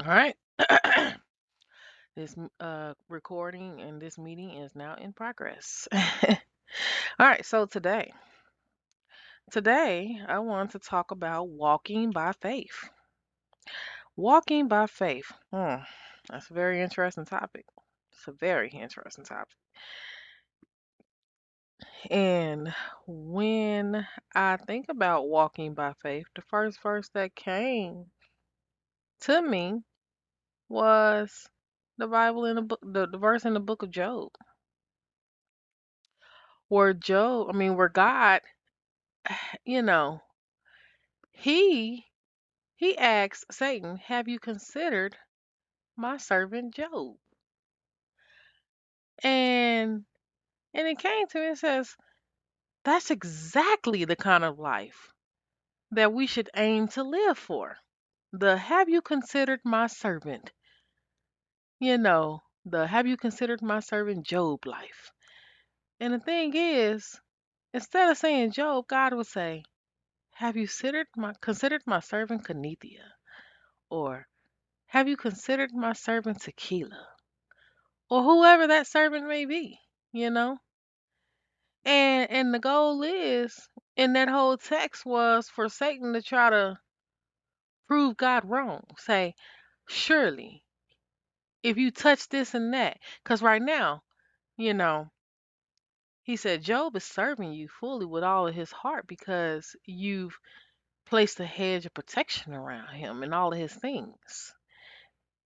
All right. This recording and this meeting is now in progress. All right. So today I want to talk about walking by faith. Walking by faith. That's a very interesting topic. It's a very interesting topic. And when I think about walking by faith, the first verse that came to me was the Bible in the book, the verse in the book of Job, where God, you know, he he asks Satan, "Have you considered my servant Job?" And it came to me and says, that's exactly the kind of life that we should aim to live for. The have you considered my servant? The have you considered my servant Job life. And the thing is, instead of saying Job, God would say, have you considered my servant Kenethia? Or have you considered my servant Tequila? Or whoever that servant may be, you know? And the goal is in that whole text was for Satan to try to prove God wrong. Say, surely, if you touch this and that, because right now, you know, he said Job is serving you fully with all of his heart because you've placed a hedge of protection around him and all of his things.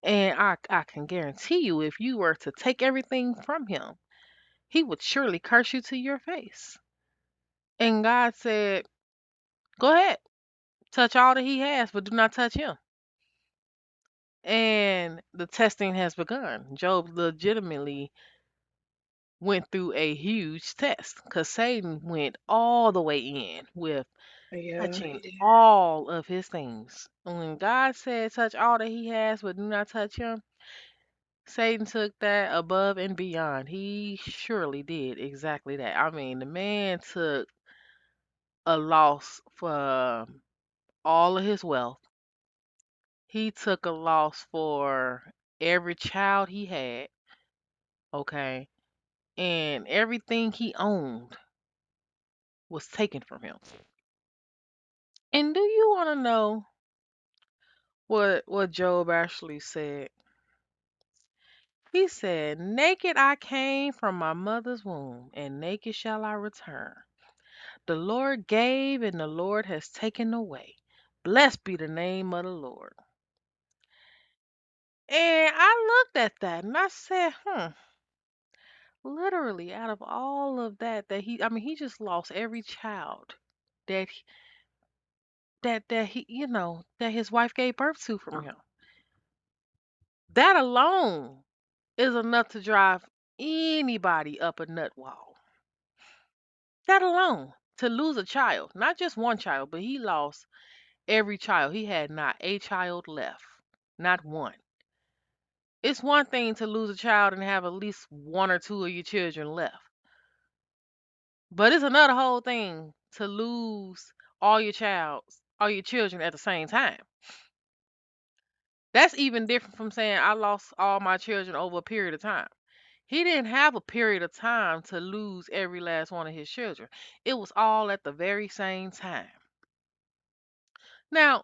And I can guarantee you, if you were to take everything from him, he would surely curse you to your face. And God said, go ahead, touch all that he has, but do not touch him. And the testing has begun. Job legitimately went through a huge test because Satan went all the way in with Yeah, touching he did. all of his things. And when God said, touch all that he has, but do not touch him, Satan took that above and beyond. He surely did exactly that. I mean, the man took a loss for all of his wealth. He took a loss for every child he had, okay? And everything he owned was taken from him. And do you want to know what Job actually said? He said, naked I came from my mother's womb, and naked shall I return. The Lord gave, and the Lord has taken away. Blessed be the name of the Lord. And I looked at that and I said, literally out of all of he just lost every child that he- that he, that his wife gave birth to from him. That alone is enough to drive anybody up a nut wall. That alone, to lose a child, not just one child, but he lost every child. He had not a child left, not one. It's one thing to lose a child and have at least one or two of your children left, but it's another whole thing to lose all your children at the same time. That's even different from saying I lost all my children over a period of time. He didn't have a period of time to lose every last one of his children. It was all at the very same time. Now,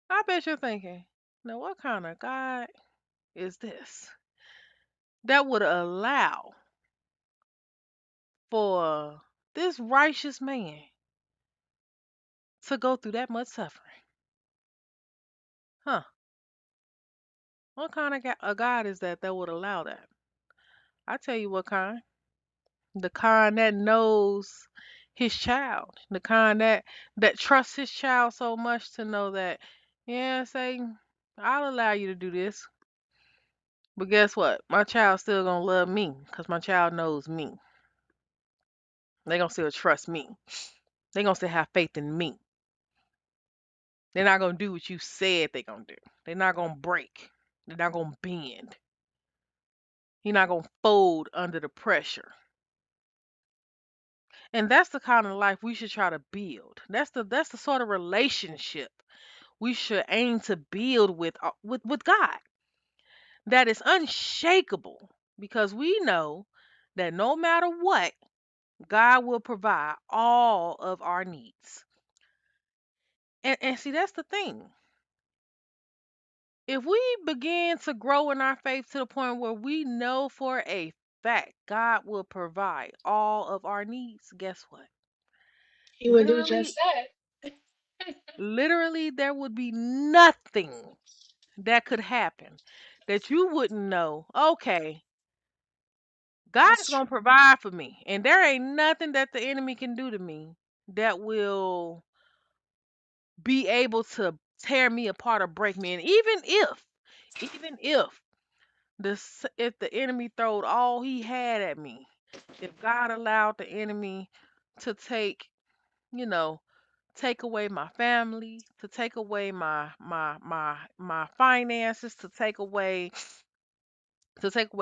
I bet you're thinking, now what kind of God is this that would allow for this righteous man to go through that much suffering? Huh? What kind of a God is that would allow that? I tell you what kind. The kind that knows his child. The kind that trusts his child so much to know that, yeah, Satan, I'll allow you to do this. But guess what? My child's still gonna love me because my child knows me. They gonna still trust me. They gonna still have faith in me. They're not gonna do what you said they gonna do. They're not gonna break. They're not gonna bend. You're not gonna fold under the pressure. And that's the kind of life we should try to build. That's the sort of relationship we should aim to build with God that is unshakable because we know that no matter what, God will provide all of our needs. And see, that's the thing. If we begin to grow in our faith to the point where we know for a fact God will provide all of our needs, guess what? He would do Literally, just that. literally, there would be nothing that could happen that you wouldn't know. Okay, God is That's going to true. provide for me, and there ain't nothing that the enemy can do to me that will be able to tear me apart or break me. And even if if the enemy throwed all he had at me, if God allowed the enemy to you know, take away my family, to take away my finances, to take away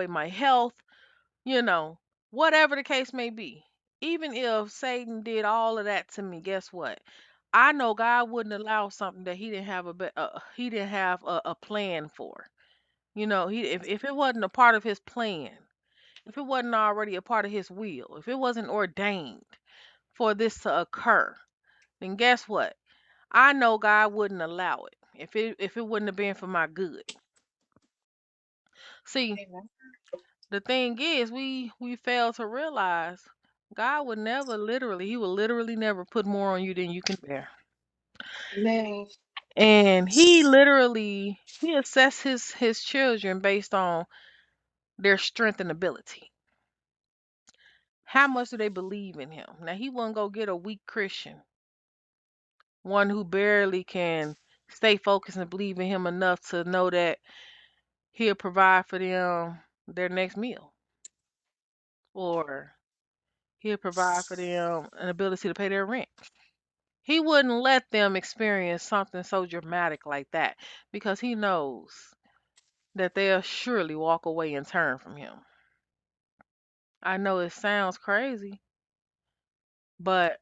my health, you know, whatever the case may be. Even if Satan did all of that to me, guess what? I know God wouldn't allow something that he didn't have he didn't have a plan for. If it wasn't a part of his plan, if it wasn't already a part of his will, if it wasn't ordained for this to occur, then guess what? I know God wouldn't allow it if it wouldn't have been for my good. See, Amen. the thing is, we fail to realize God would never literally, he will literally never put more on you than you can bear. Amen. And he assess his children based on their strength and ability. How much do they believe in him? Now he wouldn't go get a weak Christian, one who barely can stay focused and believe in him enough to know that he'll provide for them their next meal, or he'll provide for them an ability to pay their rent. He wouldn't let them experience something so dramatic like that because he knows that they'll surely walk away and turn from him. I know it sounds crazy, but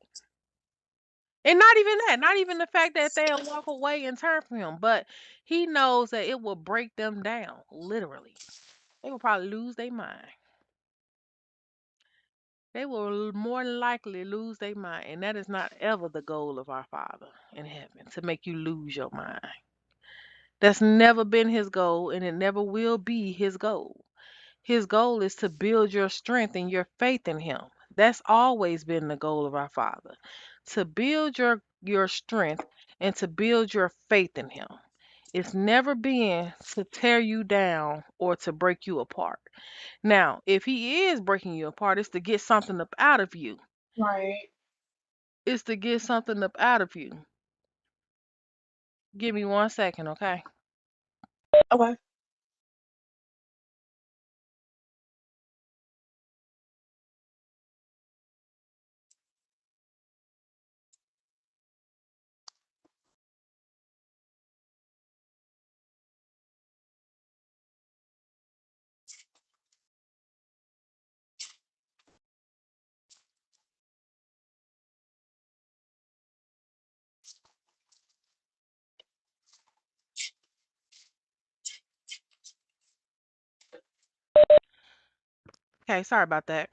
and not even the fact that they'll walk away and turn from him, but he knows that it will break them down, literally. They will probably lose their mind. They will more than likely lose their mind, and that is not ever the goal of our Father in heaven, to make you lose your mind. That's never been his goal, and it never will be his goal. His goal is to build your strength and your faith in him. That's always been the goal of our Father. To build your strength and to build your faith in him. It's never been to tear you down or to break you apart. Now, if he is breaking you apart, it's to get something up out of you. Right. It's to get something up out of you. Give me 1 second, okay? Okay. Okay, sorry about that.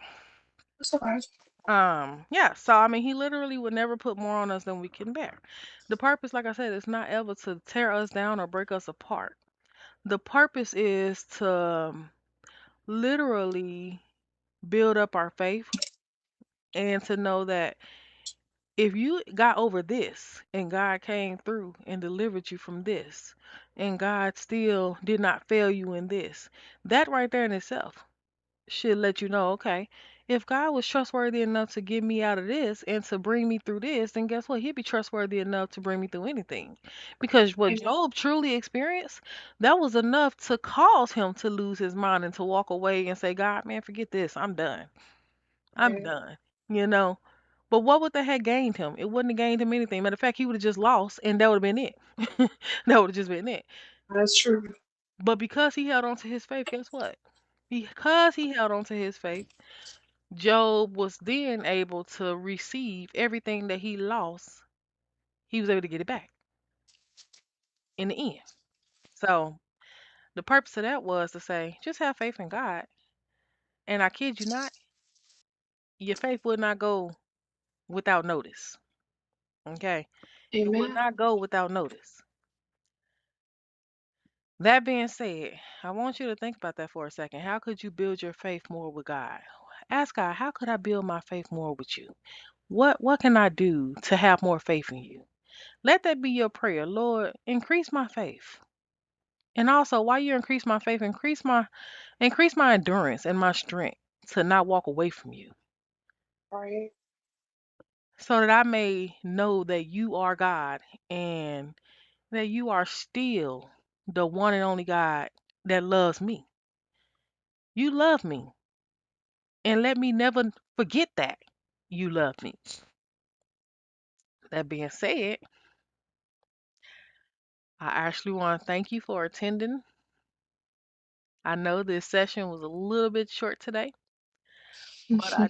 That's okay. Yeah, so I mean, he literally would never put more on us than we can bear. The purpose, like I said, is not ever to tear us down or break us apart. The purpose is to literally build up our faith and to know that if you got over this and God came through and delivered you from this, and God still did not fail you in this, that right there in itself should let you know, okay, if God was trustworthy enough to get me out of this and to bring me through this, then guess what? He'd be trustworthy enough to bring me through anything. Because what Amen. Job truly experienced, that was enough to cause him to lose his mind and to walk away and say, God, man, forget this. I'm done. I'm Right. done. You know? But what would that have gained him? It wouldn't have gained him anything. Matter of fact, he would have just lost and that would have been it. That would have just been it. That's true. But because he held on to his faith, guess what? Because he held on to his faith, Job was then able to receive everything that he lost. He was able to get it back. in the end. So the purpose of that was to say, just have faith in God. And I kid you not, your faith would not go without notice. Okay. It would Amen. not go without notice. That being said, I want you to think about that for a second. How could you build your faith more with God? Ask God, how could I build my faith more with you? What can I do to have more faith in you? Let that be your prayer. Lord, increase my faith. And also, while you increase my faith, increase my endurance and my strength to not walk away from you, Right. so that I may know that you are God and that you are still the one and only God that loves me. You love me. And let me never forget that you love me. That being said, I actually want to thank you for attending. I know this session was a little bit short today, but I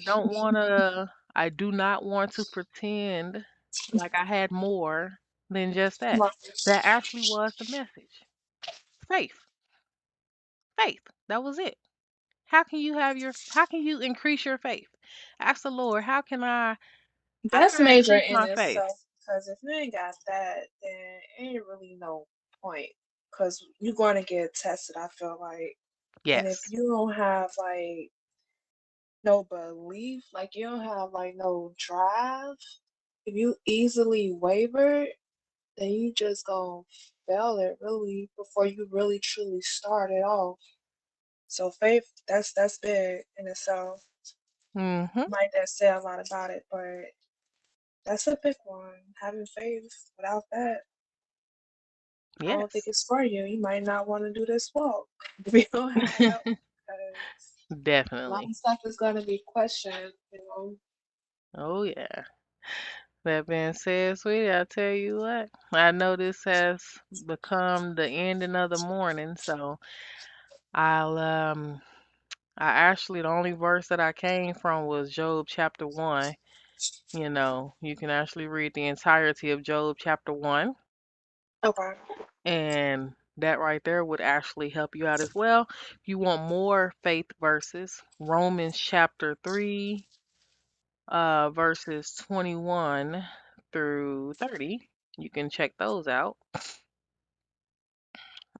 do not want to pretend like I had more than just that. Right. That actually was the message. Faith. Faith. That was it. How can you increase your faith? Ask the Lord, how That's can I major increase in my faith? itself because if you ain't got that, then ain't really no point. Because you're going to get tested, I feel like. And if Yes. you don't have like no belief, like you don't have like no drive, if you easily waver, then you just gonna fail it really before you really truly start it off. So faith, that's big in itself. Mhm. Might not say a lot about it, but that's a big one. Having faith without that, I don't think Yes. it's for you. You might not want to do this walk if you don't have that because a lot Definitely. of stuff is gonna be questioned, you know. Oh yeah. That being said, sweetie, I tell you what, I know this has become the ending of the morning, so I'll I actually the only verse that I came from was Job chapter 1. You know, you can actually read the entirety of Job chapter 1, Okay. and that right there would actually help you out as well. If you want more faith verses, Romans chapter 3, verses 21 through 30. You can check those out.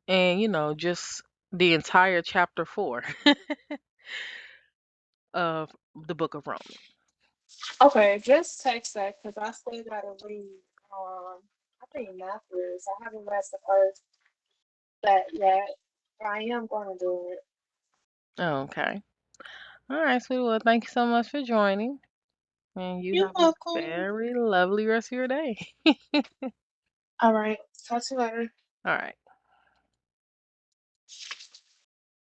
And, just the entire chapter 4 of the book of Romans. Okay, just text that because I still gotta read. I think Matthews. I haven't read the first that yet. But I am gonna do it. Okay. All right, sweetie. Well, thank you so much for joining. And you You're have a welcome. very lovely rest of your day. All right. Talk to you later. All right.